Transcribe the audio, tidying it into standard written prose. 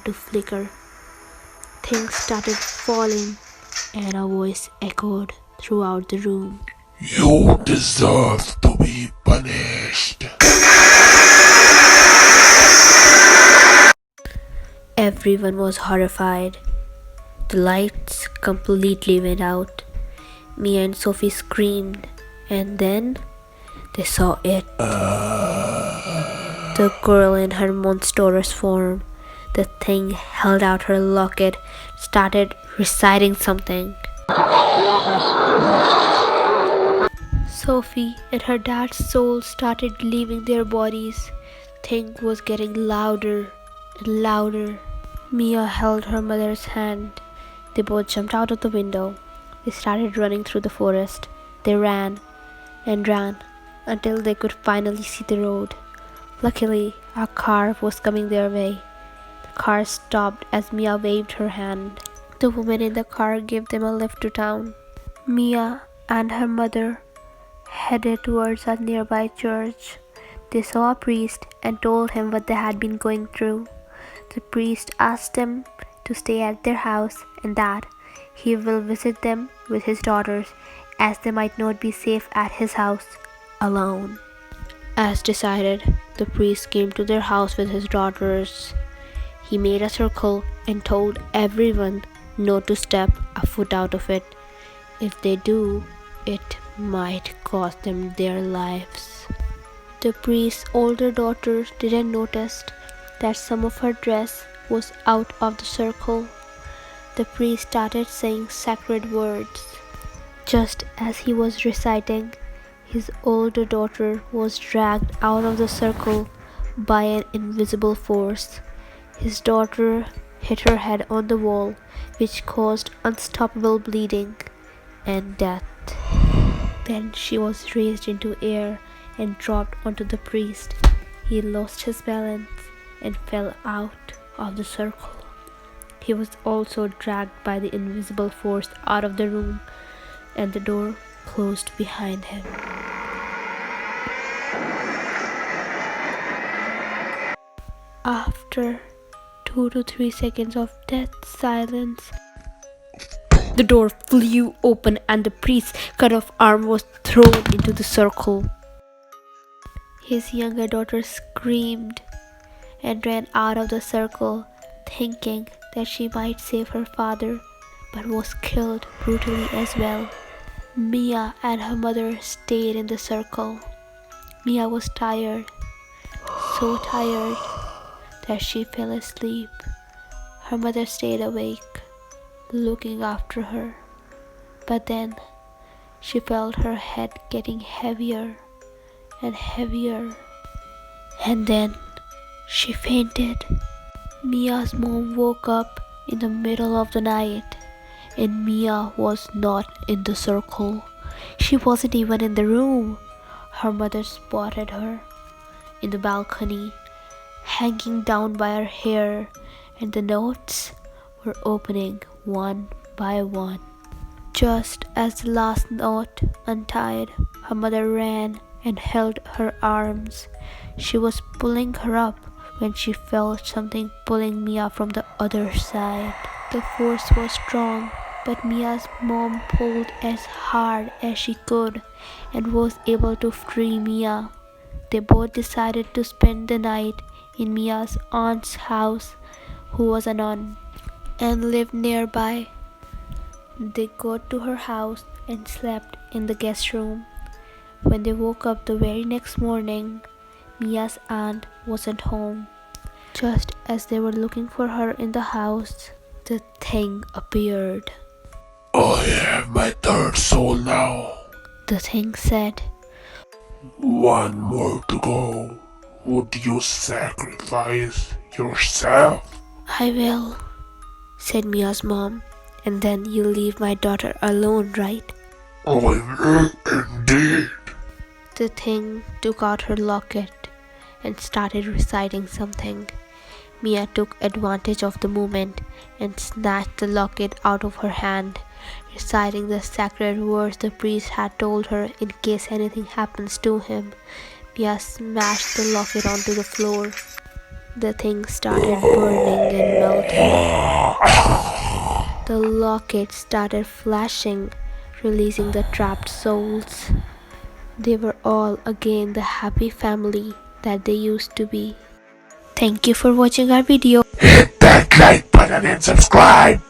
to flicker. Things started falling, and a voice echoed throughout the room. You deserve to be punished. Everyone was horrified. The lights completely went out. Mia and Sophie screamed, and then they saw it. The girl in her monstrous form. The thing held out her locket, started reciting something. Sophie and her dad's soul started leaving their bodies. Thing was getting louder and louder. Mia held her mother's hand. They both jumped out of the window. They started running through the forest. They ran and ran until they could finally see the road. Luckily, a car was coming their way. The car stopped as Mia waved her hand. The woman in the car gave them a lift to town. Mia and her mother headed towards a nearby church. They saw a priest and told him what they had been going through. The priest asked them to stay at their house and that he will visit them with his daughters, as they might not be safe at his house alone. As decided, the priest came to their house with his daughters. He made a circle and told everyone not to step a foot out of it. If they do, it might cost them their lives. The priest's older daughter didn't notice that some of her dress was out of the circle. The priest started saying sacred words. Just as he was reciting, his older daughter was dragged out of the circle by an invisible force. His daughter hit her head on the wall, which caused unstoppable bleeding and death. Then she was raised into air and dropped onto the priest. He lost his balance and fell out of the circle. He was also dragged by the invisible force out of the room, and the door closed behind him. After 2 to 3 seconds of dead silence, the door flew open and the priest's cut off arm was thrown into the circle. His younger daughter screamed and ran out of the circle, thinking that she might save her father, but was killed brutally as well. Mia and her mother stayed in the circle. Mia was tired, so tired that she fell asleep. Her mother stayed awake, looking after her, but then she felt her head getting heavier and heavier, and then she fainted. Mia's mom woke up in the middle of the night, and Mia was not in the circle. She wasn't even in the room. Her mother spotted her in the balcony, hanging down by her hair, and the notes were opening one by one. Just as the last note untied, her mother ran and held her arms. She was pulling her up when she felt something pulling Mia from the other side. The force was strong, but Mia's mom pulled as hard as she could and was able to free Mia. They both decided to spend the night in Mia's aunt's house, who was a nun and lived nearby. They got to her house and slept in the guest room. When they woke up the very next morning, Mia's aunt wasn't home. Just as they were looking for her in the house, the thing appeared. I have my third soul now. The thing said, One more to go. Would you sacrifice yourself? I will, said Mia's mom, and then you leave my daughter alone, right? I will indeed. The thing took out her locket and started reciting something. Mia took advantage of the moment and snatched the locket out of her hand, reciting the sacred words the priest had told her in case anything happens to him. Mia smashed the locket onto the floor. the thing started burning and melting. The locket started flashing, releasing the trapped souls. They were all again the happy family that they used to be. Thank you for watching our video. Hit that like button and subscribe.